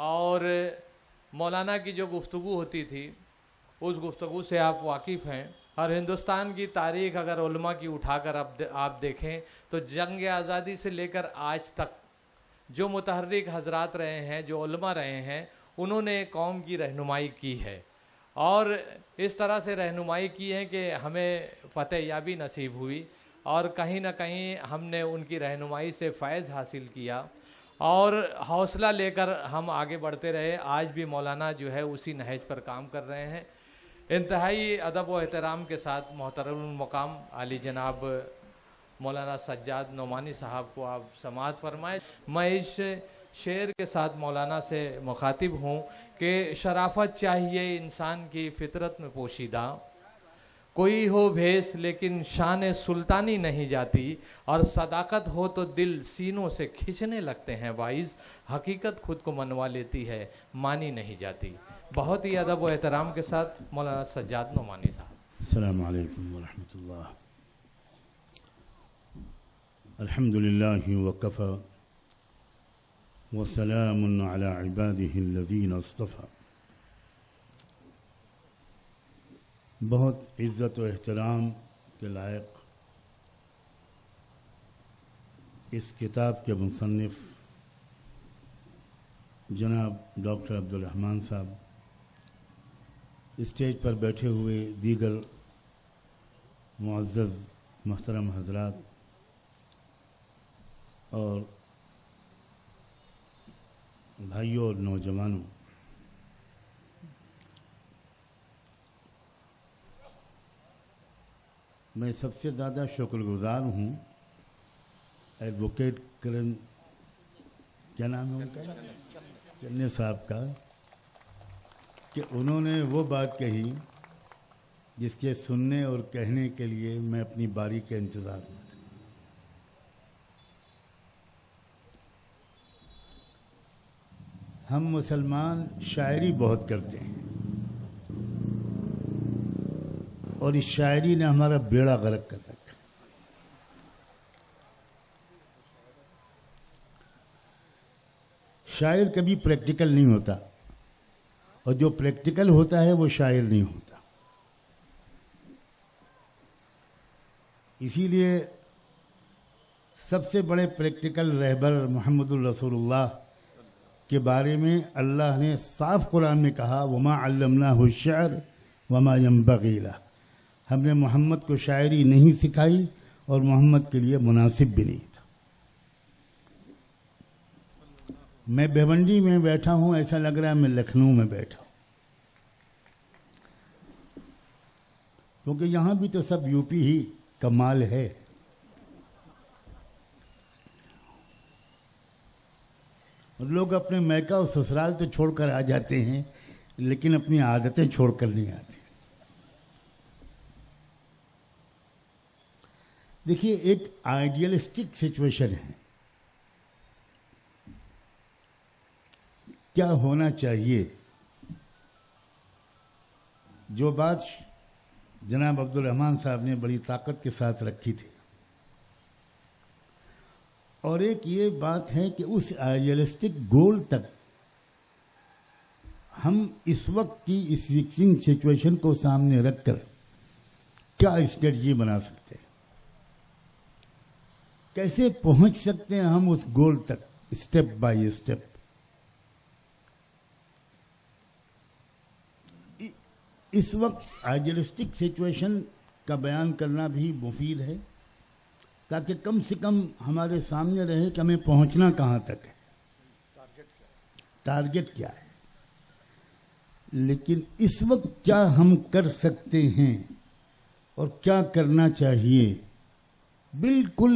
اور مولانا کی جو گفتگو ہوتی تھی اس گفتگو سے آپ واقف ہیں، اور ہندوستان کی تاریخ اگر علماء کی اٹھا کر آپ دیکھیں تو جنگ آزادی سے لے کر آج تک جو متحرک حضرات رہے ہیں، جو علماء رہے ہیں، انہوں نے قوم کی رہنمائی کی ہے، اور اس طرح سے رہنمائی کی ہے کہ ہمیں فتح یابی نصیب ہوئی، اور کہیں نہ کہیں ہم نے ان کی رہنمائی سے فیض حاصل کیا اور حوصلہ لے کر ہم آگے بڑھتے رہے۔ آج بھی مولانا جو ہے اسی نہج پر کام کر رہے ہیں۔ انتہائی ادب و احترام کے ساتھ محترم المقام عالی جناب مولانا سجاد نعمانی صاحب کو آپ سماعت فرمائیں۔ میں اس شعر کے ساتھ مولانا سے مخاطب ہوں کہ شرافت چاہیے انسان کی فطرت میں پوشیدہ، کوئی ہو بھیس لیکن شان سلطانی نہیں جاتی، اور صداقت ہو تو دل سینوں سے کھنچنے لگتے ہیں وائز، حقیقت خود کو منوا لیتی ہے مانی نہیں جاتی۔ بہت ہی ادب و احترام کے ساتھ مولانا سجاد نعمانی صاحب۔ السلام علیکم ورحمۃ اللہ۔ الحمد للہ وکفی وسلام علی عبادہ الذین اصطفی۔ بہت عزت و احترام کے لائق اس کتاب کے مصنف جناب ڈاکٹر عبدالرحمن صاحب، اسٹیج پر بیٹھے ہوئے دیگر معزز محترم حضرات، اور بھائیوں اور نوجوانوں، میں سب سے زیادہ شکر گزار ہوں ایڈوکیٹ کرن، کیا نام ہے ان کا، چنے صاحب کا، کہ انہوں نے وہ بات کہی جس کے سننے اور کہنے کے لیے میں اپنی باری کے انتظار میں تھا۔ ہم مسلمان شاعری بہت کرتے ہیں، اور اس شاعری نے ہمارا بیڑا غرق کر رکھا۔ شاعر کبھی پریکٹیکل نہیں ہوتا، اور جو پریکٹیکل ہوتا ہے وہ شاعر نہیں ہوتا۔ اسی لیے سب سے بڑے پریکٹیکل رہبر محمد الرسول اللہ کے بارے میں اللہ نے صاف قرآن میں کہا، وما علمناہ الشعر وما ينبغي له، ہم نے محمد کو شاعری نہیں سکھائی اور محمد کے لیے مناسب بھی نہیں تھا۔ میں بھیونڈی میں بیٹھا ہوں، ایسا لگ رہا ہے میں لکھنؤ میں بیٹھا ہوں، کیونکہ یہاں بھی تو سب یو پی ہی کا مال ہے۔ لوگ اپنے میکہ اور سسرال تو چھوڑ کر آ جاتے ہیں، لیکن اپنی عادتیں چھوڑ کر نہیں آتے۔ دیکھیے، ایک آئیڈیلسٹک سچویشن ہے، کیا ہونا چاہیے، جو بات جناب عبدالرحمن صاحب نے بڑی طاقت کے ساتھ رکھی تھی، اور ایک یہ بات ہے کہ اس آئیڈیلسٹک گول تک ہم اس وقت کی اس وکسنگ سچویشن کو سامنے رکھ کر کیا اسٹریٹجی بنا سکتے ہیں، کیسے پہنچ سکتے ہیں ہم اس گول تک اسٹیپ بائی اسٹیپ۔ اس وقت آئیڈیلسٹک سچویشن کا بیان کرنا بھی مفید ہے، تاکہ کم سے کم ہمارے سامنے رہے کہ ہمیں پہنچنا کہاں تک ہے، ٹارگٹ کیا ہے، لیکن اس وقت کیا ہم کر سکتے ہیں اور کیا کرنا چاہیے، بالکل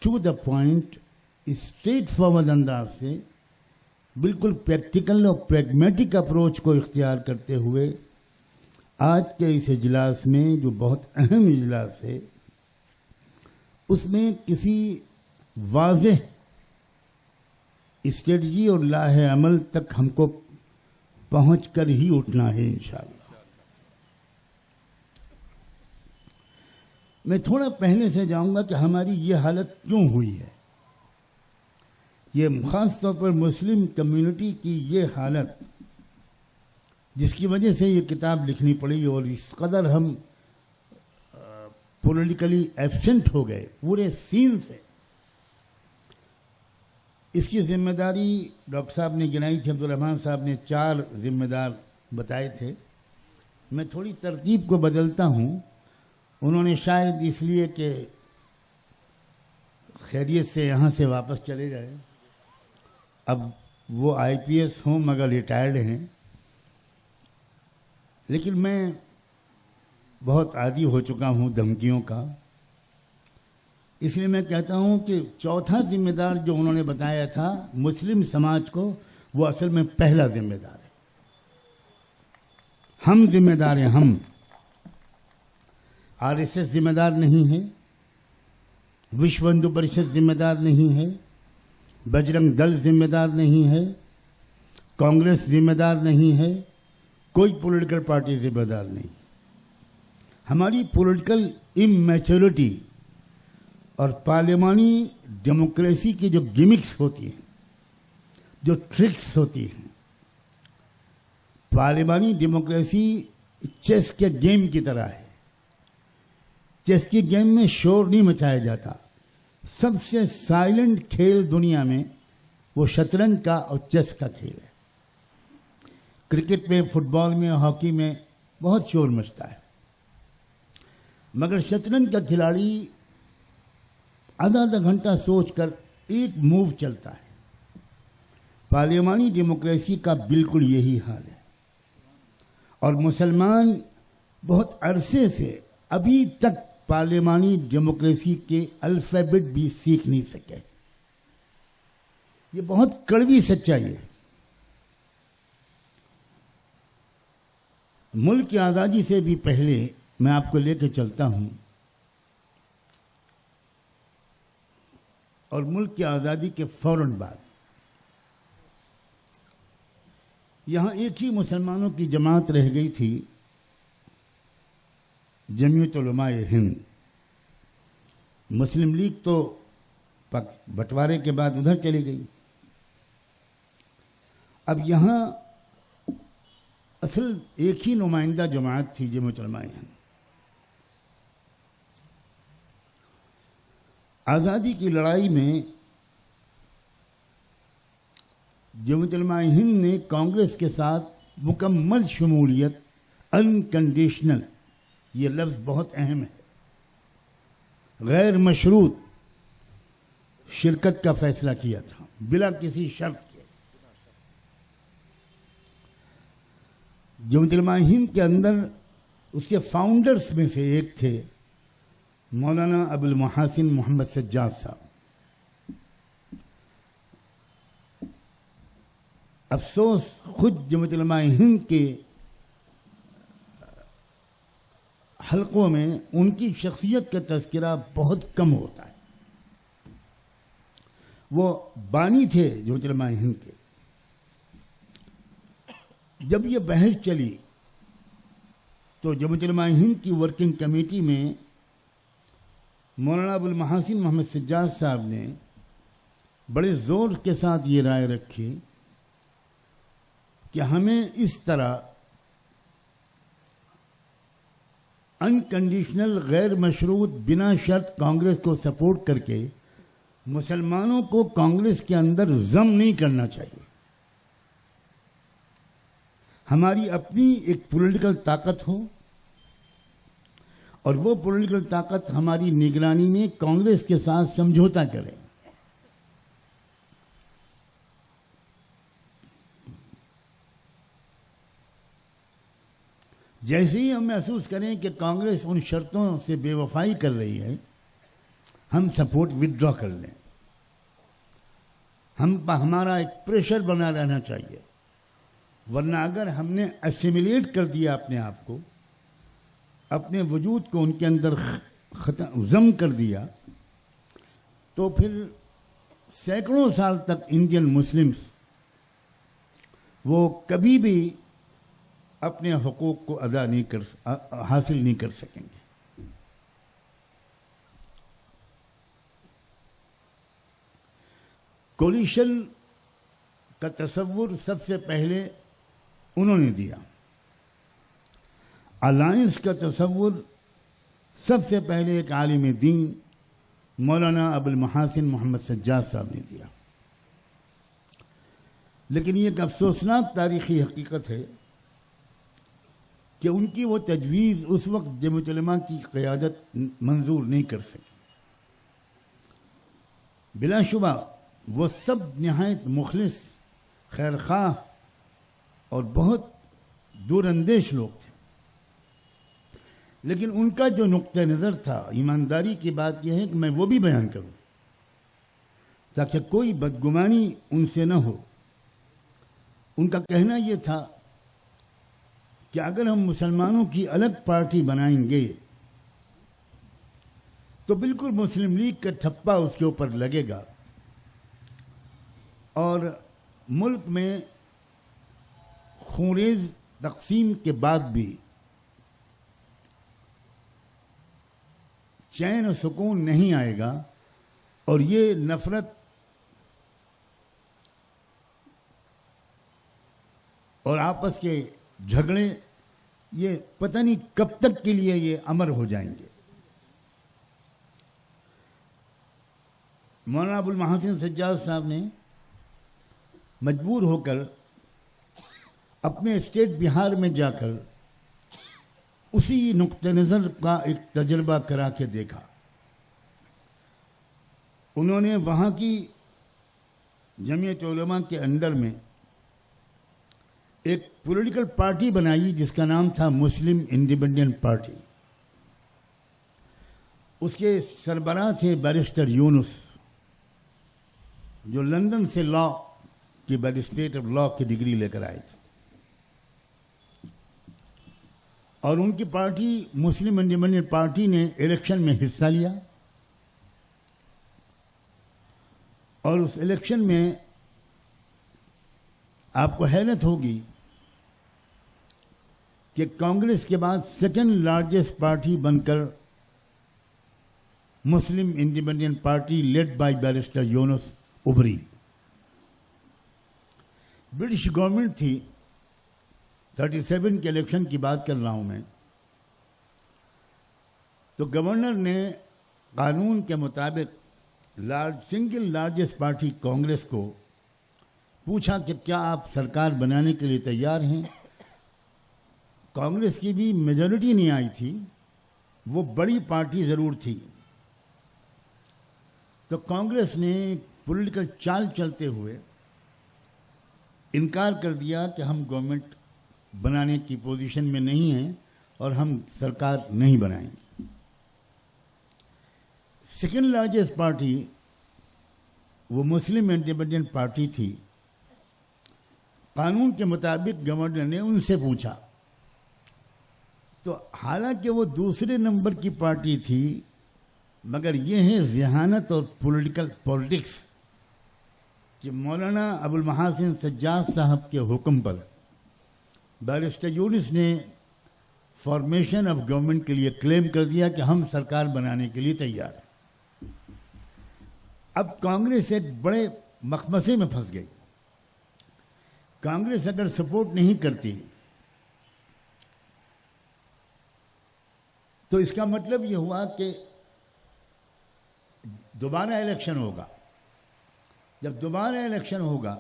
to the point, straightforward انداز سے، بالکل پریکٹیکل اور پریگمیٹک اپروچ کو اختیار کرتے ہوئے آج کے اس اجلاس میں، جو بہت اہم اجلاس ہے، اس میں کسی واضح اسٹریٹجی اور لاہ عمل تک ہم کو پہنچ کر ہی اٹھنا ہے انشاءاللہ۔ میں تھوڑا پہلے سے جاؤں گا کہ ہماری یہ حالت کیوں ہوئی ہے، یہ خاص طور پر مسلم کمیونٹی کی یہ حالت جس کی وجہ سے یہ کتاب لکھنی پڑی اور اس قدر ہم پولیٹیکلی ایبسنٹ ہو گئے پورے سین سے، اس کی ذمہ داری ڈاکٹر صاحب نے گنائی تھی، عبدالرحمن صاحب نے 4 ذمہ دار بتائے تھے. میں تھوڑی ترتیب کو بدلتا ہوں، انہوں نے شاید اس لیے کہ خیریت سے یہاں سے واپس چلے گئے، اب وہ IPS ہوں مگر ریٹائرڈ ہیں، لیکن میں بہت عادی ہو چکا ہوں دھمکیوں کا، اس لیے میں کہتا ہوں کہ چوتھا ذمہ دار جو انہوں نے بتایا تھا مسلم سماج کو، وہ اصل میں پہلا ذمہ دار ہے. ہم ذمہ دار ہیں، ہم. RSS ذمہ دار نہیں ہے، وشو ہندو پریشد ذمہ دار نہیں ہے، بجرنگ دل ذمہ دار نہیں ہے، کانگریس ذمہ دار نہیں ہے، کوئی پولیٹیکل پارٹی ذمہ دار نہیں. ہماری پولیٹیکل اممیچورٹی اور پارلیمانی ڈیموکریسی کی جو گمکس ہوتی ہیں، جو ٹرکس ہوتی ہیں، پارلیمانی ڈیموکریسی چیس کے گیم کی طرح ہے. چیس کے گیم میں شور نہیں مچایا جاتا. سب سے سائلنٹ کھیل دنیا میں وہ شطرنج کا اور چیس کا کھیل ہے. کرکٹ میں، فٹ بال میں، ہاکی میں بہت شور مچتا ہے، مگر شطرنج کا کھلاڑی آدھا گھنٹہ سوچ کر ایک موو چلتا ہے. پارلیمانی ڈیموکریسی کا بالکل یہی حال ہے، اور مسلمان بہت عرصے سے ابھی تک پارلیمانی ڈیموکریسی کے الفابیٹ بھی سیکھ نہیں سکے. یہ بہت کڑوی سچائی ہے. ملک کی آزادی سے بھی پہلے میں آپ کو لے کے چلتا ہوں، اور ملک کی آزادی کے فوراً بعد یہاں ایک ہی مسلمانوں کی جماعت رہ گئی تھی، جمعیت علماء ہند. مسلم لیگ تو بٹوارے کے بعد ادھر چلی گئی. اب یہاں اصل ایک ہی نمائندہ جماعت تھی، جمعیت علماء ہند. آزادی کی لڑائی میں جمعیت علماء ہند نے کانگریس کے ساتھ مکمل شمولیت، انکنڈیشنل، یہ لفظ بہت اہم ہے، غیر مشروط شرکت کا فیصلہ کیا تھا، بلا کسی شرط کے. جمعیت علماء ہند کے اندر اس کے فاؤنڈرز میں سے ایک تھے مولانا ابو المحاسن محمد سجاد صاحب. افسوس خود جمعیت علماء ہند کے حلقوں میں ان کی شخصیت کا تذکرہ بہت کم ہوتا ہے. وہ بانی تھے جمعیت علماء ہند کے. جب یہ بحث چلی تو جمعیت علماء ہند کی ورکنگ کمیٹی میں مولانا ابو المحاسن محمد سجاد صاحب نے بڑے زور کے ساتھ یہ رائے رکھی کہ ہمیں اس طرح انکنڈیشنل، غیر مشروط، بنا شرط کانگریس کو سپورٹ کر کے مسلمانوں کو کانگریس کے اندر ضم نہیں کرنا چاہیے. ہماری اپنی ایک پولیٹیکل طاقت ہو، اور وہ پولیٹیکل طاقت ہماری نگرانی میں کانگریس کے ساتھ سمجھوتا کرے. جیسے ہی ہم محسوس کریں کہ کانگریس ان شرطوں سے بے وفائی کر رہی ہے، ہم سپورٹ ودرا کر لیں. ہمارا ایک پریشر بنا رہنا چاہیے، ورنہ اگر ہم نے اسیمیلیٹ کر دیا اپنے آپ کو، اپنے وجود کو ان کے اندر ضم کر دیا، تو پھر سینکڑوں سال تک انڈین مسلمز وہ کبھی بھی اپنے حقوق کو حاصل نہیں کر سکیں گے. کولیشن کا تصور سب سے پہلے انہوں نے دیا. الائنس کا تصور سب سے پہلے ایک عالم دین مولانا ابوالمحاسن محمد سجاد صاحب نے دیا. لیکن یہ ایک افسوسناک تاریخی حقیقت ہے کہ ان کی وہ تجویز اس وقت جمعیت علماء کی قیادت منظور نہیں کر سکی. بلا شبہ وہ سب نہایت مخلص، خیرخواہ اور بہت دور اندیش لوگ تھے، لیکن ان کا جو نقطہ نظر تھا، ایمانداری کی بات یہ ہے کہ میں وہ بھی بیان کروں تاکہ کوئی بدگمانی ان سے نہ ہو. ان کا کہنا یہ تھا کہ اگر ہم مسلمانوں کی الگ پارٹی بنائیں گے تو بالکل مسلم لیگ کا ٹھپا اس کے اوپر لگے گا اور ملک میں خونریز تقسیم کے بعد بھی چین و سکون نہیں آئے گا اور یہ نفرت اور آپس کے جھگڑے یہ پتہ نہیں کب تک کے لیے یہ امر ہو جائیں گے. مولانا ابوالمحاسن سجاد صاحب نے مجبور ہو کر اپنے اسٹیٹ بہار میں جا کر اسی نقطہ نظر کا ایک تجربہ کرا کے دیکھا. انہوں نے وہاں کی جمعیت علماء کے انڈر میں ایک پولیٹیکل پارٹی بنائی جس کا نام تھا مسلم انڈیپینڈنٹ پارٹی. اس کے سربراہ تھے بیرسٹر یونس، جو لندن سے لا کی بیرسٹریٹ آف لا کی ڈگری لے کر آئے تھے، اور ان کی پارٹی مسلم انڈیپینڈنٹ پارٹی نے الیکشن میں حصہ لیا اور اس الیکشن میں آپ کو حیرت ہوگی کہ کانگریس کے بعد سیکنڈ لارجسٹ پارٹی بن کر Muslim independent party led by barrister Yunus ابری. برٹش گورنمنٹ تھی، 37 کے الیکشن کی بات کر رہا ہوں میں، تو گورنر نے قانون کے مطابق سنگل لارجسٹ پارٹی کانگریس کو پوچھا کہ کیا آپ سرکار بنانے کے لیے تیار ہیں. کانگریس کی بھی میجورٹی نہیں آئی تھی، وہ بڑی پارٹی ضرور تھی، تو کانگریس نے پولیٹیکل چال چلتے ہوئے انکار کر دیا کہ ہم گورنمنٹ بنانے کی پوزیشن میں نہیں ہیں اور ہم سرکار نہیں بنائیں گے. سیکنڈ لارجسٹ پارٹی وہ مسلم انڈیپینڈنٹ پارٹی تھی. قانون کے مطابق گورنر نے ان سے پوچھا، تو حالانکہ وہ دوسرے نمبر کی پارٹی تھی، مگر یہ ہے ذہانت اور پولیٹکس کہ مولانا ابوالمحاسن سجاد صاحب کے حکم پر بیرسٹر یونس نے فارمیشن آف گورنمنٹ کے لیے کلیم کر دیا کہ ہم سرکار بنانے کے لیے تیار ہیں. اب کانگریس ایک بڑے مخمصے میں پھنس گئی. کانگریس اگر سپورٹ نہیں کرتی تو اس کا مطلب یہ ہوا کہ دوبارہ الیکشن ہوگا. جب دوبارہ الیکشن ہوگا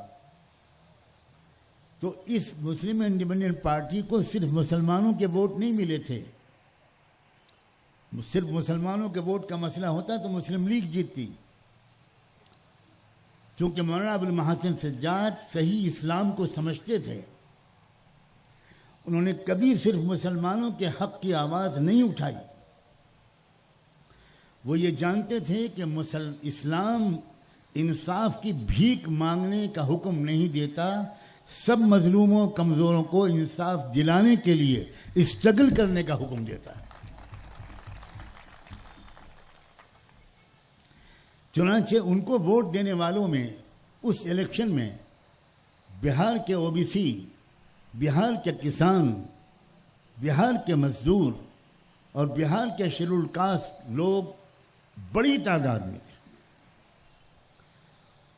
تو اس مسلم انڈیپینڈنٹ پارٹی کو صرف مسلمانوں کے ووٹ نہیں ملے تھے. صرف مسلمانوں کے ووٹ کا مسئلہ ہوتا تو مسلم لیگ جیتتی. چونکہ مولانا ابوالمحاسن سجاد صحیح اسلام کو سمجھتے تھے، انہوں نے کبھی صرف مسلمانوں کے حق کی آواز نہیں اٹھائی. وہ یہ جانتے تھے کہ اسلام انصاف کی بھیک مانگنے کا حکم نہیں دیتا، سب مظلوموں کمزوروں کو انصاف دلانے کے لیے اسٹرگل کرنے کا حکم دیتا ہے. چنانچہ ان کو ووٹ دینے والوں میں اس الیکشن میں بہار کے او بی سی، بہار کے کسان، بہار کے مزدور اور بہار کے شیڈول کاسٹ لوگ بڑی تعداد میں تھے.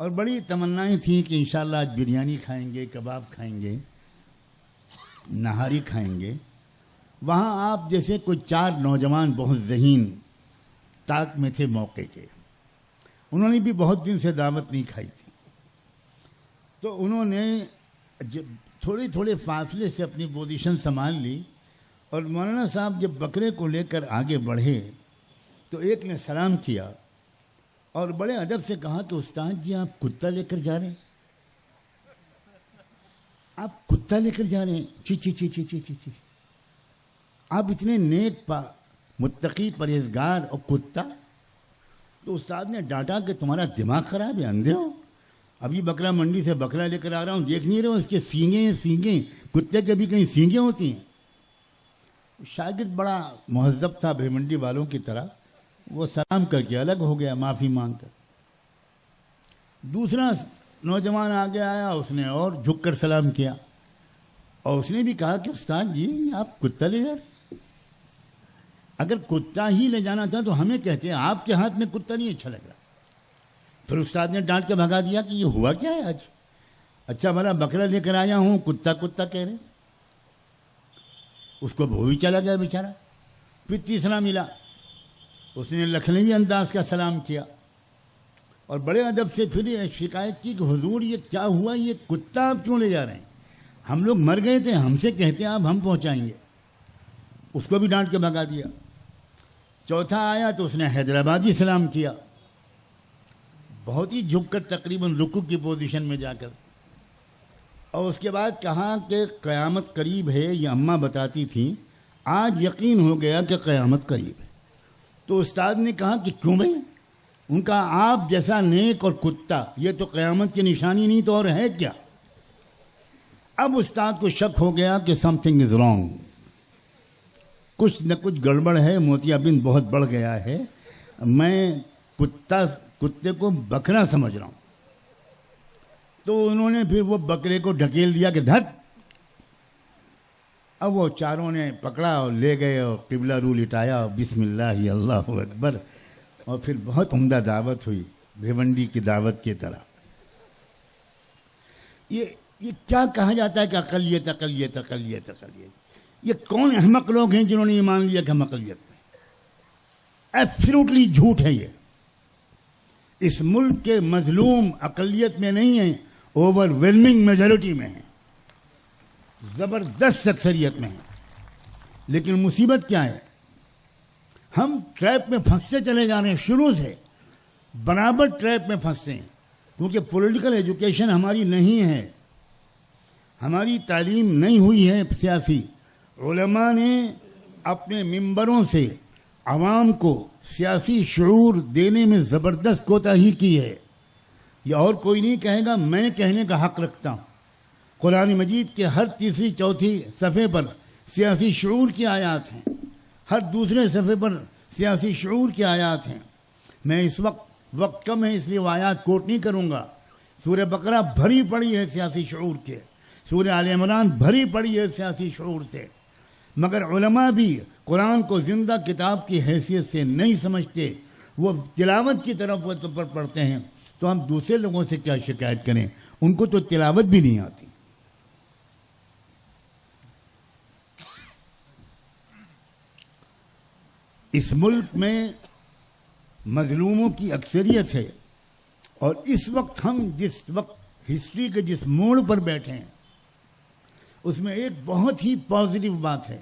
اور بڑی تمنائیں تھیں کہ انشاءاللہ آج بریانی کھائیں گے، کباب کھائیں گے، نہاری کھائیں گے. وہاں آپ جیسے کوئی 4 نوجوان بہت ذہین طاق میں تھے موقع کے. انہوں نے بھی بہت دن سے دعوت نہیں کھائی تھی، تو انہوں نے تھوڑے فاصلے سے اپنی پوزیشن سنبھال لی. اور مولانا صاحب جب بکرے کو لے کر آگے بڑھے تو ایک نے سلام کیا اور بڑے ادب سے کہا کہ استاد جی آپ کتا لے کر جا رہے ہیں، آپ کتا لے کر جا رہے ہیں، چی چی چی چی چی چی چی آپ اتنے نیک متقی پرہیزگار اور کتا. تو استاد نے ڈانٹا کہ تمہارا دماغ خراب ہے، اندھے ہو؟ ابھی بکرا منڈی سے بکرا لے کر آ رہا ہوں، دیکھ نہیں رہے ہو اس کے سینگیں کتے کے بھی کہیں سینگیں ہوتی ہیں. شاگرد بڑا مہذب تھا بھیمنڈی والوں کی طرح، وہ سلام کر کے الگ ہو گیا معافی مانگ کر. دوسرا نوجوان آگے آیا، اس نے اور جھک کر سلام کیا اور اس نے بھی کہا کہ استاد جی آپ کتا لے جا رہے، اگر کتا ہی لے جانا تھا تو ہمیں کہتے ہیں، آپ کے ہاتھ میں کتا نہیں اچھا لگ رہا. پھر استاد نے ڈانٹ کے بھگا دیا کہ یہ ہوا کیا ہے آج؟ اچھا بھلا بکرا لے کر آیا ہوں، کتا کتا کہہ رہے. اس کو وہ بھی چلا گیا بیچارہ. پھر تیسرا ملا، اس نے لکھنوی انداز کا سلام کیا اور بڑے ادب سے پھر یہ شکایت کی کہ حضور یہ کیا ہوا، یہ کتا آپ کیوں لے جا رہے ہیں؟ ہم لوگ مر گئے تھے، ہم سے کہتے ہیں آپ ہم پہنچائیں گے. اس کو بھی ڈانٹ کے بھگا دیا. چوتھا آیا تو اس نے حیدرآبادی سلام کیا، بہت ہی جھک کر تقریباً رکوع کی پوزیشن میں جا کر. اور اس کے بعد کہا کہ قیامت قریب ہے. یہ اماں بتاتی تھیں آج یقین ہو گیا کہ قیامت قریب ہے. تو استاد نے کہا کہ کیوں بھائی؟ ان کا آپ جیسا نیک اور کتا یہ تو قیامت کی نشانی نہیں تو اور ہے کیا؟ اب استاد کو شک ہو گیا کہ سم تھنگ از رانگ، کچھ نہ کچھ گڑبڑ ہے، موتیا بند بہت بڑھ گیا ہے. میں کتے کو بکرا سمجھ رہا ہوں. تو انہوں نے پھر وہ بکرے کو ڈھکیل دیا کہ دھت. اب وہ چاروں نے پکڑا اور لے گئے اور قبلہ رو لٹایا، بسم اللہ اللہ اکبر. اور پھر بہت عمدہ دعوت ہوئی بھیونڈی کی دعوت کی طرح. یہ کیا کہا جاتا ہے کہ اقلیت اقلیت اقلیت اقلیت. یہ کون احمق لوگ ہیں جنہوں نے یہ مان لیا کہ ہم اقلیت میں؟ ایبسلیوٹلی جھوٹ ہے یہ. اس ملک کے مظلوم اقلیت میں نہیں ہیں، اوور ویلمنگ میجورٹی میں ہیں، زبردست اکثریت میں ہیں. لیکن مصیبت کیا ہے؟ ہم ٹریپ میں پھنستے چلے جا رہے ہیں، شروع سے برابر ٹریپ میں پھنستے ہیں. کیونکہ پولیٹیکل ایجوکیشن ہماری نہیں ہے، ہماری تعلیم نہیں ہوئی ہے سیاسی. علماء نے اپنے ممبروں سے عوام کو سیاسی شعور دینے میں زبردست کوتاہی کی ہے. یہ اور کوئی نہیں کہے گا، میں کہنے کا حق رکھتا ہوں. قرآن مجید کے ہر تیسری چوتھی صفحے پر سیاسی شعور کی آیات ہیں، ہر دوسرے صفحے پر سیاسی شعور کی آیات ہیں. میں اس وقت کم ہے اس لیے وہ آیات کوٹ نہیں کروں گا. سورہ بقرہ بھری پڑی ہے سیاسی شعور کے، سورہ آل عمران بھری پڑی ہے سیاسی شعور سے. مگر علماء بھی قرآن کو زندہ کتاب کی حیثیت سے نہیں سمجھتے، وہ تلاوت کی طرف پر پڑھتے ہیں. تو ہم دوسرے لوگوں سے کیا شکایت کریں؟ ان کو تو تلاوت بھی نہیں آتی. اس ملک میں مظلوموں کی اکثریت ہے، اور اس وقت ہم جس وقت ہسٹری کے جس موڑ پر بیٹھے ہیں اس میں ایک بہت ہی پازیٹیو بات ہے،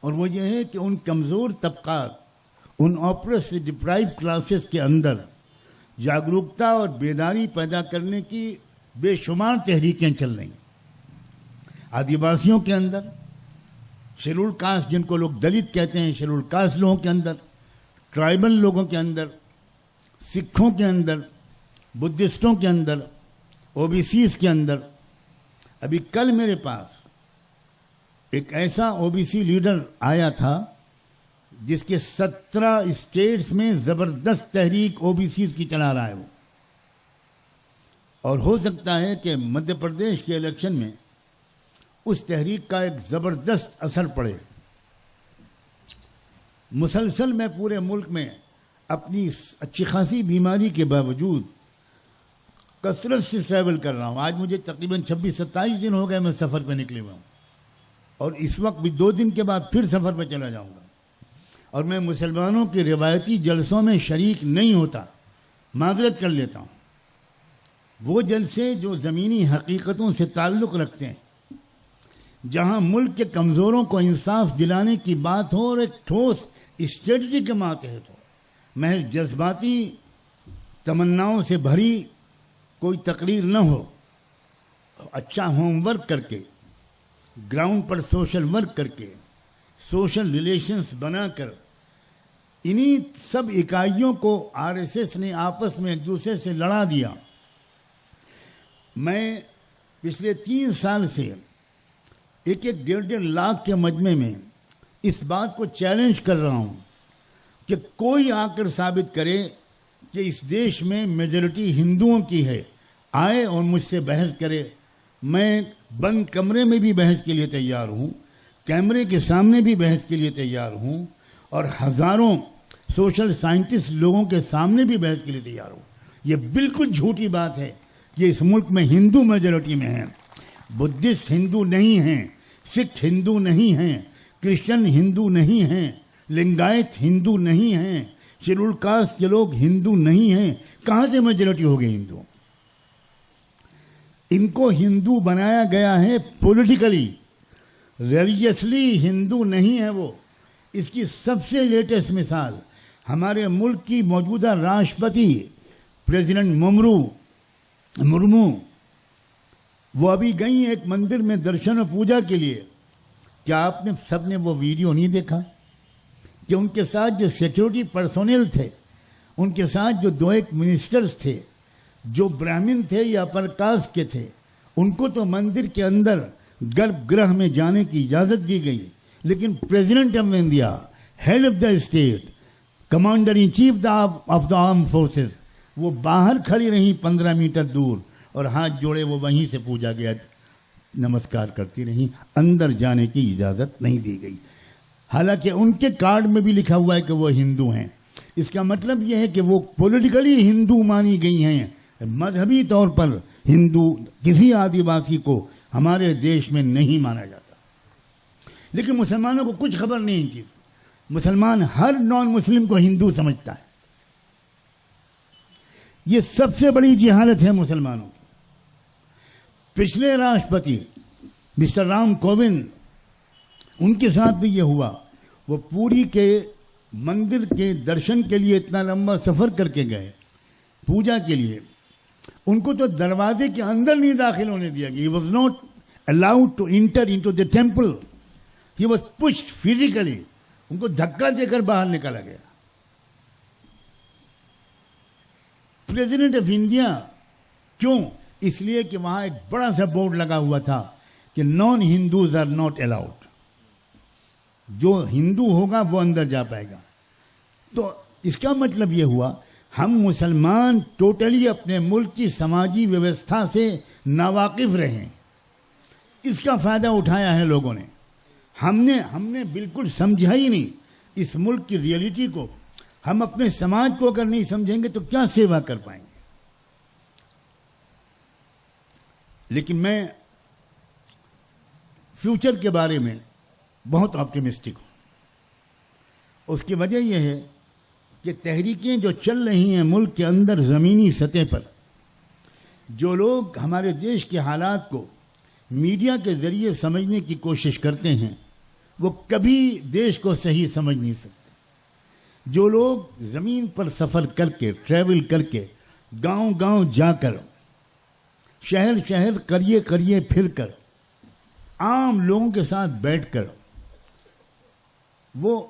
اور وہ یہ ہے کہ ان کمزور طبقات، ان آپریس سے ڈپرائیو کلاسز کے اندر جاگروکتا اور بیداری پیدا کرنے کی بے شمار تحریکیں چل رہی ہیں. آدیواسیوں کے اندر، شیڈول کاسٹ جن کو لوگ دلت کہتے ہیں، شیڈول کاسٹ لوگوں کے اندر، ٹرائبل لوگوں کے اندر، سکھوں کے اندر، بدھسٹوں کے اندر، او بی سیز کے اندر. ابھی کل میرے پاس ایک ایسا او بی سی لیڈر آیا تھا جس کے 17 اسٹیٹس میں زبردست تحریک او بی سیز کی چلا رہا ہے وہ. اور ہو سکتا ہے کہ مدھیہ پردیش کے الیکشن میں اس تحریک کا ایک زبردست اثر پڑے. مسلسل میں پورے ملک میں اپنی اچھی خاصی بیماری کے باوجود کثرت سے ٹریول کر رہا ہوں. آج مجھے تقریباً 26-27 دن ہو گئے میں سفر پہ نکلے ہوا ہوں, اور اس وقت بھی 2 دن کے بعد پھر سفر پہ چلا جاؤں گا. اور میں مسلمانوں کے روایتی جلسوں میں شریک نہیں ہوتا, معذرت کر لیتا ہوں. وہ جلسے جو زمینی حقیقتوں سے تعلق رکھتے ہیں, جہاں ملک کے کمزوروں کو انصاف دلانے کی بات ہو اور ایک ٹھوس اسٹریٹجی کے ماتحت ہو, محض جذباتی تمناؤں سے بھری کوئی تقریر نہ ہو, اچھا ہوم ورک کر کے, گراؤنڈ پر سوشل ورک کر کے, سوشل ریلیشنز بنا کر, انہی سب اکائیوں کو آر ایس ایس نے آپس میں ایک دوسرے سے لڑا دیا. میں پچھلے 3 سال سے 1.5 لاکھ کے مجمع میں اس بات کو چیلنج کر رہا ہوں کہ کوئی آ کر ثابت کرے کہ اس دیش میں میجورٹی ہندوؤں کی ہے, آئے اور مجھ سے بحث کرے. میں بند کمرے میں بھی بحث کے لیے تیار ہوں, کیمرے کے سامنے بھی بحث کے لیے تیار ہوں, اور ہزاروں سوشل سائنٹسٹ لوگوں کے سامنے بھی بحث کے لیے تیار ہوں. یہ بالکل جھوٹی بات ہے. یہ اس ملک میں ہندو میجورٹی میں ہیں, بدھسٹ ہندو نہیں ہیں, سکھ ہندو نہیں ہیں, کرسچن ہندو نہیں ہیں, لنگایت ہندو نہیں ہیں, شیڈول کاسٹ کے لوگ ہندو نہیں ہیں. کہاں سے میجورٹی ہو گئی ہندو؟ ان کو ہندو بنایا گیا ہے پولیٹیکلی, ریلیجسلی ہندو نہیں ہے وہ. اس کی سب سے لیٹسٹ مثال ہمارے ملک کی موجودہ راشٹرپتی پریزیڈنٹ مرمو, وہ ابھی گئی ایک مندر میں درشن و پوجا کے لیے. کیا آپ نے سب نے وہ ویڈیو نہیں دیکھا کہ ان کے ساتھ جو سیکیورٹی پرسونل تھے, ان کے ساتھ جو 2 منسٹرز تھے جو برہمن تھے یا اپر کاسٹ کے تھے, ان کو تو مندر کے اندر گربھ گرہ میں جانے کی اجازت دی گئی, لیکن president of India, head of the state, commander in chief of the arm forces, وہ باہر کھڑی رہی 15 میٹر دور, اور ہاتھ جوڑے وہ وہیں سے پوجا گیا, نمسکار کرتی رہی. اندر جانے کی اجازت نہیں دی گئی, حالانکہ ان کے کارڈ میں بھی لکھا ہوا ہے کہ وہ ہندو ہیں. اس کا مطلب یہ ہے کہ وہ پولیٹیکلی ہندو مانی گئی ہیں, مذہبی طور پر ہندو کسی آدیواسی کو ہمارے دیش میں نہیں مانا جاتا. لیکن مسلمانوں کو کچھ خبر نہیں ان چیز. مسلمان ہر نان مسلم کو ہندو سمجھتا ہے. یہ سب سے بڑی جہالت ہے مسلمانوں کی. پچھلے راشٹرپتی مسٹر رام کووند, ان کے ساتھ بھی یہ ہوا. وہ پوری کے مندر کے درشن کے لیے اتنا لمبا سفر کر کے گئے پوجا کے لیے, ان کو تو دروازے کے اندر نہیں داخل ہونے دیا گیا. He was not allowed to enter into the temple. He was pushed physically. ان کو دھکا دے کر باہر نکالا گیا. پریزیڈنٹ آف انڈیا کیوں؟ اس لیے کہ وہاں ایک بڑا سا بورڈ لگا ہوا تھا کہ non Hindus are not allowed. جو ہندو ہوگا وہ اندر جا پائے گا. تو اس کا مطلب یہ ہوا ہم مسلمان ٹوٹلی اپنے ملک کی سماجی ویوستھا سے ناواقف رہے. اس کا فائدہ اٹھایا ہے لوگوں نے. ہم نے بالکل سمجھا ہی نہیں اس ملک کی ریئلٹی کو. ہم اپنے سماج کو اگر نہیں سمجھیں گے تو کیا سیوا کر پائیں گے. لیکن میں فیوچر کے بارے میں بہت آپٹیمسٹک ہوں. اس کی وجہ یہ ہے کہ تحریکیں جو چل رہی ہیں ملک کے اندر زمینی سطح پر, جو لوگ ہمارے دیش کے حالات کو میڈیا کے ذریعے سمجھنے کی کوشش کرتے ہیں وہ کبھی دیش کو صحیح سمجھ نہیں سکتے. جو لوگ زمین پر سفر کر کے, ٹریول کر کے, گاؤں گاؤں جا کر, شہر شہر, قریے قریے پھر کر, عام لوگوں کے ساتھ بیٹھ کر وہ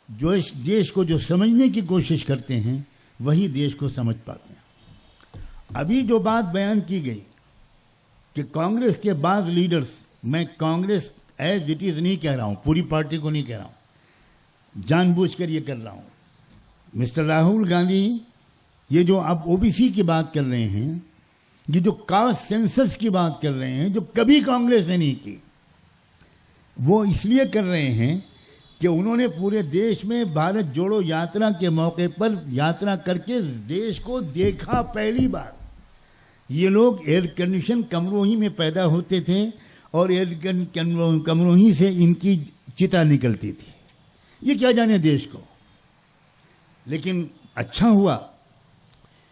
جو دیش کو جو سمجھنے کی کوشش کرتے ہیں وہی دیش کو سمجھ پاتے ہیں. ابھی جو بات بیان کی گئی کہ کانگریس کے بعض لیڈرز, میں کانگریس ایز اٹ از نہیں کہہ رہا ہوں, پوری پارٹی کو نہیں کہہ رہا ہوں, جان بوجھ کر یہ کر رہا ہوں. مسٹر راہل گاندھی یہ جو اب او بی سی کی بات کر رہے ہیں, یہ جو کاسٹ سینسس کی بات کر رہے ہیں جو کبھی کانگریس نے نہیں کی, وہ اس لیے کر رہے ہیں کہ انہوں نے پورے دیش میں بھارت جوڑو یاترا کے موقع پر یاترا کر کے دیش کو دیکھا پہلی بار. یہ لوگ ایئر کنڈیشن کمروں ہی میں پیدا ہوتے تھے اور ایئر کمروں ہی سے ان کی چتا نکلتی تھی. یہ کیا جانے دیش کو. لیکن اچھا ہوا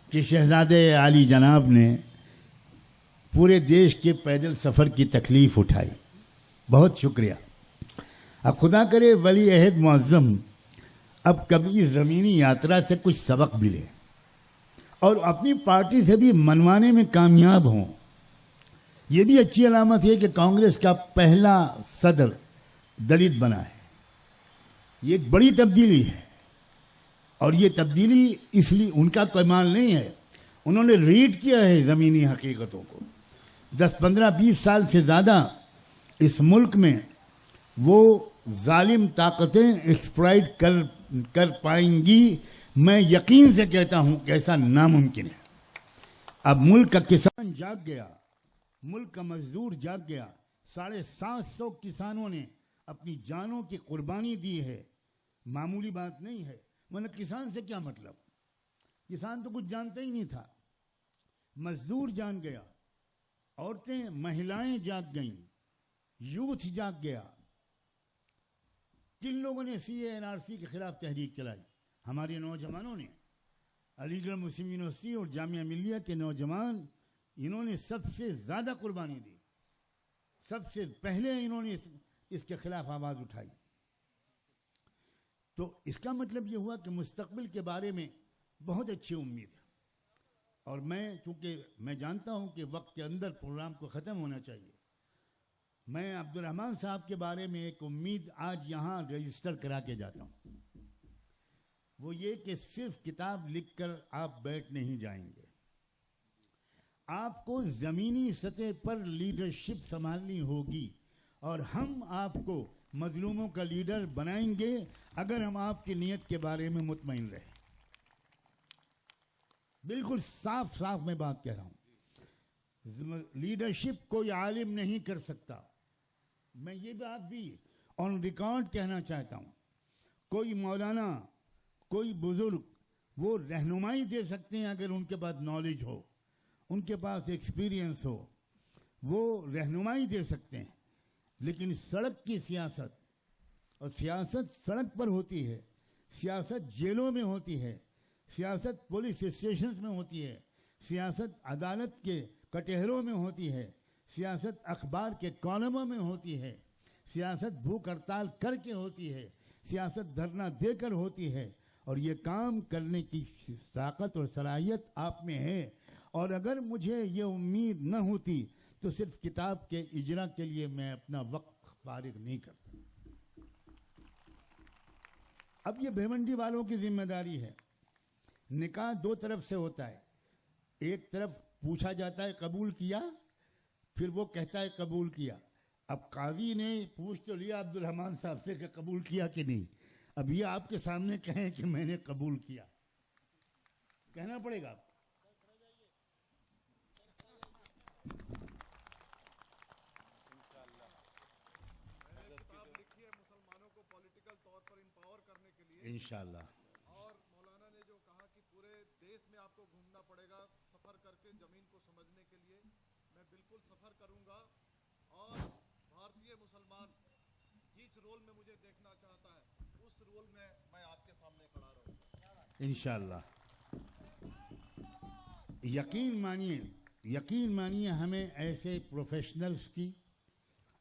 کہ شہزادے عالی جناب نے پورے دیش کے پیدل سفر کی تکلیف اٹھائی. بہت شکریہ. اب خدا کرے ولی عہد معظم اب کبھی زمینی یاترا سے کچھ سبق ملے اور اپنی پارٹی سے بھی منوانے میں کامیاب ہوں. یہ بھی اچھی علامت ہے کہ کانگریس کا پہلا صدر دلت بنا ہے. یہ ایک بڑی تبدیلی ہے اور یہ تبدیلی اس لیے ان کا کمال نہیں ہے. انہوں نے ریڈ کیا ہے زمینی حقیقتوں کو. 10 15 20 سال سے زیادہ اس ملک میں وہ ظالم طاقتیں ایکسپلائٹ کر پائیں گی. میں یقین سے کہتا ہوں کہ ایسا ناممکن ہے. اب ملک کا کسان جاگ گیا, ملک کا مزدور جاگ گیا. 750 کسانوں نے اپنی جانوں کی قربانی دی ہے. معمولی بات نہیں ہے. مطلب کسان سے کیا مطلب؟ کسان تو کچھ جانتا ہی نہیں تھا. مزدور جان گیا, عورتیں مہلائیں جاگ گئیں, یوتھ جاگ گیا. کن لوگوں نے CA/NRC کے خلاف تحریک چلائی؟ ہمارے نوجوانوں نے. علی گڑھ مسلم یونیورسٹی اور جامعہ ملیہ کے نوجوان, انہوں نے سب سے زیادہ قربانی دی. سب سے پہلے انہوں نے اس کے خلاف آواز اٹھائی. تو اس کا مطلب یہ ہوا کہ مستقبل کے بارے میں بہت اچھی امید ہے. اور چونکہ میں جانتا ہوں کہ وقت کے اندر پروگرام کو ختم ہونا چاہیے, میں عبد الرحمن صاحب کے بارے میں ایک امید آج یہاں رجسٹر کرا کے جاتا ہوں. وہ یہ کہ صرف کتاب لکھ کر آپ بیٹھ نہیں جائیں گے. آپ کو زمینی سطح پر لیڈرشپ سنبھالنی ہوگی اور ہم آپ کو مظلوموں کا لیڈر بنائیں گے اگر ہم آپ کی نیت کے بارے میں مطمئن رہیں. بالکل صاف صاف میں بات کہہ رہا ہوں. لیڈرشپ کوئی عالم نہیں کر سکتا. میں یہ بات بھی آن ریکارڈ کہنا چاہتا ہوں. کوئی مولانا, کوئی بزرگ وہ رہنمائی دے سکتے ہیں اگر ان کے پاس نالج ہو, ان کے پاس ایکسپیرینس ہو, وہ رہنمائی دے سکتے ہیں. لیکن سڑک کی سیاست, اور سیاست سڑک پر ہوتی ہے, سیاست جیلوں میں ہوتی ہے, سیاست پولیس اسٹیشنز میں ہوتی ہے, سیاست عدالت کے کٹہروں میں ہوتی ہے, سیاست اخبار کے کالموں میں ہوتی ہے, سیاست بھوک ہڑتال کر کے ہوتی ہے, سیاست دھرنا دے کر ہوتی ہے. اور یہ کام کرنے کی طاقت اور صلاحیت آپ میں ہے. اور اگر مجھے یہ امید نہ ہوتی تو صرف کتاب کے اجرا کے لیے میں اپنا وقت فارغ نہیں کرتا. اب یہ بھیونڈی والوں کی ذمہ داری ہے. نکاح 2 طرف سے ہوتا ہے. ایک طرف پوچھا جاتا ہے قبول کیا, پھر وہ کہتا ہے قبول کیا. اب قاضی نے پوچھ تو لیا عبد الرحمن صاحب سے کہ قبول کیا کہ نہیں. اب یہ آپ کے سامنے کہیں کہ میں نے قبول کیا, کہنا پڑے گا. انشاءاللہ. اور مولانا نے جو کہا کہ پورے دیش میں آپ کو گھومنا پڑے گا سفر کر کے زمین کو سمجھنے کے لیے, میں بالکل سفر کروں گا اور بھارتی مسلمان جس رول میں مجھے دیکھنا چاہتا ہے اس رول میں میں آپ کے سامنے کھڑا رہوں گا انشاءاللہ. یقین مانیے ہمیں ایسے پروفیشنلز کی,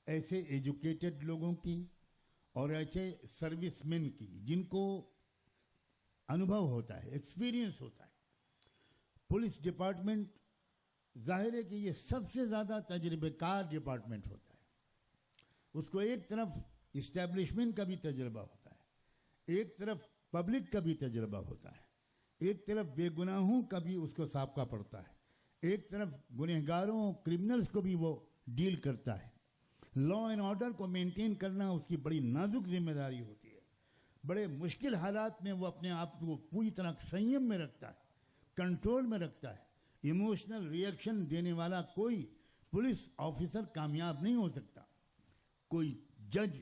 ایسے ایجوکیٹڈ لوگوں کی اور ایسے سروس مین کی جن کو انوبھو ہوتا ہے, ایکسپیرینس ہوتا ہے. پولیس ڈپارٹمنٹ ظاہر ہے کہ یہ سب سے زیادہ تجربے کار ڈپارٹمنٹ ہوتا ہے. اس کو ایک طرف اسٹیبلشمنٹ کا بھی تجربہ ہوتا ہے, ایک طرف پبلک کا بھی تجربہ ہوتا ہے, ایک طرف بے گناہوں کا بھی اس کو سابقہ پڑتا ہے, ایک طرف گنہگاروں کرمنلز کو بھی وہ ڈیل کرتا ہے. لا اینڈ آرڈر کو مینٹین کرنا اس کی بڑی نازک ذمہ داری ہوتی ہے. بڑے مشکل حالات میں وہ اپنے آپ کو پوری طرح سنیم میں رکھتا ہے, کنٹرول میں رکھتا ہے. ایموشنل ریئیکشن دینے والا کوئی پولیس آفیسر کامیاب نہیں ہو سکتا. کوئی جج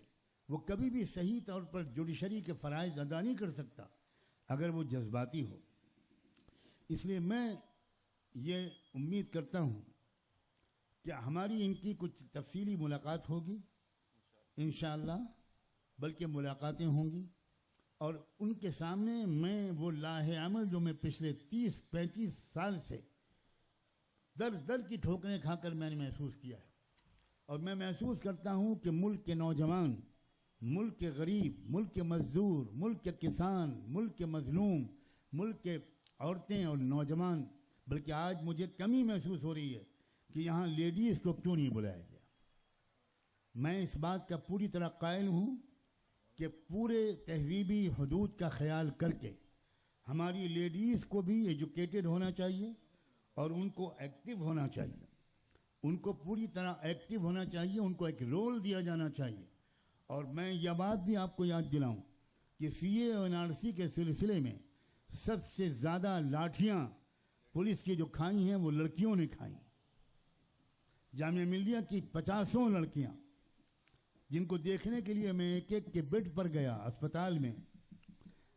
وہ کبھی بھی صحیح طور پر جوڈیشری کے فرائض ادا نہیں کر سکتا اگر وہ جذباتی ہو. اس لیے میں یہ امید کرتا ہوں کہ ہماری ان کی کچھ تفصیلی ملاقات ہوگی انشاءاللہ، بلکہ ملاقاتیں ہوں گی، اور ان کے سامنے میں وہ لاہ عمل جو میں پچھلے 30-35 سال سے در کی ٹھوکریں کھا کر میں نے محسوس کیا ہے، اور میں محسوس کرتا ہوں کہ ملک کے نوجوان، ملک کے غریب، ملک کے مزدور، ملک کے کسان، ملک کے مظلوم، ملک کے عورتیں اور نوجوان، بلکہ آج مجھے کمی محسوس ہو رہی ہے کہ یہاں لیڈیز کو کیوں نہیں بلایا گیا۔ میں اس بات کا پوری طرح قائل ہوں کہ پورے تہذیبی حدود کا خیال کر کے ہماری لیڈیز کو بھی ایجوکیٹڈ ہونا چاہیے اور ان کو ایکٹیو ہونا چاہیے، ان کو پوری طرح ایکٹیو ہونا چاہیے، ان کو ایک رول دیا جانا چاہیے۔ اور میں یہ بات بھی آپ کو یاد دلاؤں کہ سی اے اور NRC کے سلسلے میں سب سے زیادہ لاٹھیاں پولیس کی جو کھائی ہیں وہ لڑکیوں نے کھائی۔ جامعہ ملیہ کی 50 لڑکیاں، جن کو دیکھنے کے لیے میں ایک ایک کے بیڈ پر گیا اسپتال میں،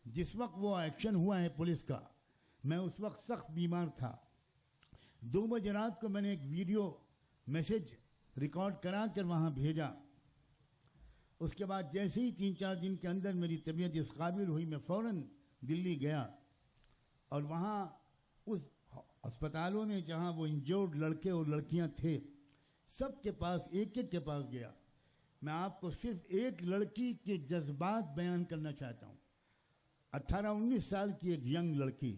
جس وقت وہ ایکشن ہوا ہے پولیس کا، میں اس وقت سخت بیمار تھا۔ 2 بجے رات کو میں نے ایک ویڈیو میسج ریکارڈ کرا کر وہاں بھیجا۔ اس کے بعد جیسے ہی 3-4 دن کے اندر میری طبیعت اس قابل ہوئی، میں فوراً دلی گیا، اور وہاں اس اسپتالوں میں جہاں وہ انجورڈ لڑکے اور لڑکیاں تھے، سب کے پاس ایک کے پاس گیا۔ میں آپ کو صرف ایک لڑکی کے جذبات بیان کرنا چاہتا ہوں۔ 18-19 سال کی ایک ینگ لڑکی،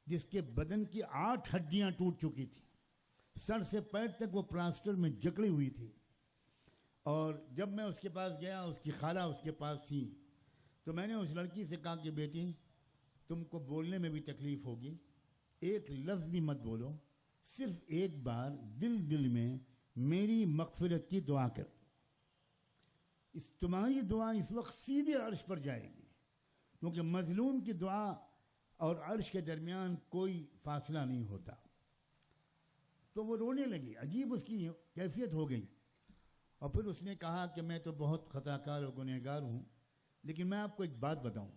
جس کے بدن کی 8 ہڈیاں ٹوٹ چکی تھی، سر سے پیر تک وہ پلاسٹر میں جکڑی ہوئی تھی، اور جب میں اس کے پاس گیا، اس کی خالہ اس کے پاس تھی، تو میں نے اس لڑکی سے کہا کہ بیٹی، تم کو بولنے میں بھی تکلیف ہوگی، ایک لفظ بھی مت بولو، صرف ایک بار دل میں میری مغفرت کی دعا کر۔ تمہاری دعا اس وقت سیدھے عرش پر جائے گی، کیونکہ مظلوم کی دعا اور عرش کے درمیان کوئی فاصلہ نہیں ہوتا۔ تو وہ رونے لگی، عجیب اس کی کیفیت ہو گئی، اور پھر اس نے کہا کہ میں تو بہت خطا کار اور گنہگار ہوں، لیکن میں آپ کو ایک بات بتاؤں،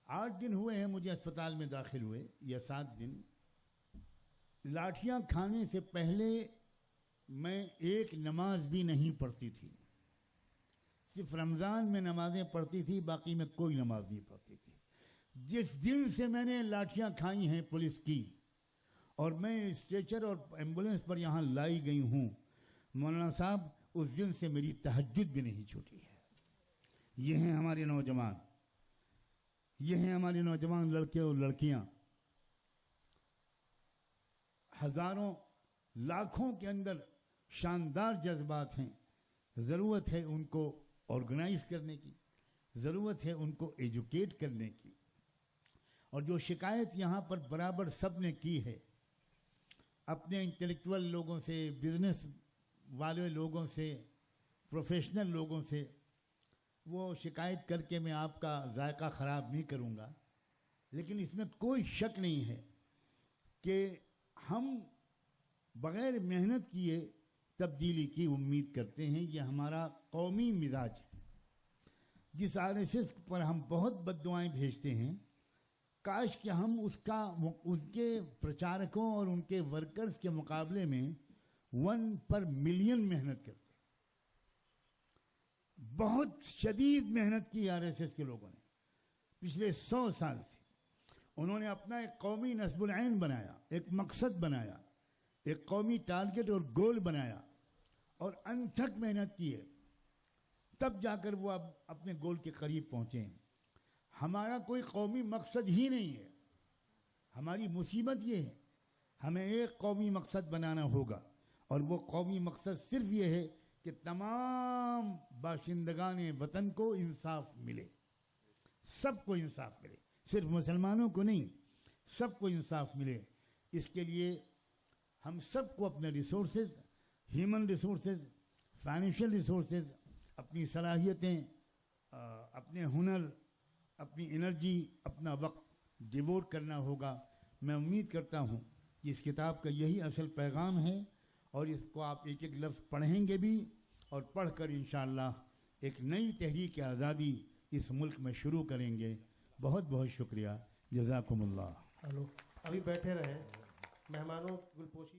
8 دن ہوئے ہیں مجھے اسپتال میں داخل ہوئے، یا 7 دن۔ لاٹھیاں کھانے سے پہلے میں ایک نماز بھی نہیں پڑھتی تھی، صرف رمضان میں نمازیں پڑھتی تھی، باقی میں کوئی نماز نہیں پڑھتی تھی۔ جس دن سے میں نے لاٹھیاں کھائی ہیں پولیس کی، اور میں اسٹریچر اور ایمبولینس پر یہاں لائی گئی ہوں، مولانا صاحب، اس دن سے میری تہجد بھی نہیں چھوٹی ہے۔ یہ ہیں ہمارے نوجوان، یہ ہیں ہمارے نوجوان لڑکے اور لڑکیاں، ہزاروں لاکھوں کے اندر شاندار جذبات ہیں۔ ضرورت ہے ان کو آرگنائز کرنے کی، ضرورت ہے ان کو ایجوکیٹ کرنے کی، اور جو شکایت یہاں پر برابر سب نے کی ہے، اپنے انٹلیکچوئل لوگوں سے، بزنس والے لوگوں سے، پروفیشنل لوگوں سے، وہ شکایت کر کے میں آپ کا ذائقہ خراب نہیں کروں گا، لیکن اس میں کوئی شک نہیں ہے کہ ہم بغیر محنت کیے تبدیلی کی امید کرتے ہیں۔ یہ ہمارا قومی مزاج ہے۔ جس RSS پر ہم بہت بد دعائیں بھیجتے ہیں، کاش کہ ہم ان کے پرچارکوں اور ان کے ورکرز کے مقابلے میں 1 پر ملین محنت کرتے۔ بہت شدید محنت کی RSS کے لوگوں نے پچھلے 100 سال سے۔ انہوں نے اپنا ایک قومی نصب العین بنایا، ایک مقصد بنایا، ایک قومی ٹارگٹ اور گول بنایا، اور انتھک محنت کی ہے، تب جا کر وہ اب اپنے گول کے قریب پہنچے ہیں۔ ہمارا کوئی قومی مقصد ہی نہیں ہے۔ ہماری مصیبت یہ ہے، ہمیں ایک قومی مقصد بنانا ہوگا، اور وہ قومی مقصد صرف یہ ہے کہ تمام باشندگان وطن کو انصاف ملے، سب کو انصاف ملے، صرف مسلمانوں کو نہیں، سب کو انصاف ملے۔ اس کے لیے ہم سب کو اپنے resources, human resources, financial resources, اپنی صلاحیتیں، اپنے ہنر، اپنی انرجی، اپنا وقت ڈیووٹ کرنا ہوگا۔ میں امید کرتا ہوں کہ اس کتاب کا یہی اصل پیغام ہے، اور اس کو آپ ایک ایک لفظ پڑھیں گے بھی، اور پڑھ کر انشاءاللہ ایک نئی تحریک آزادی اس ملک میں شروع کریں گے۔ بہت بہت شکریہ، جزاکم اللہ۔ ہلو، ابھی بیٹھے رہیں۔ مہمانوں گلپوشی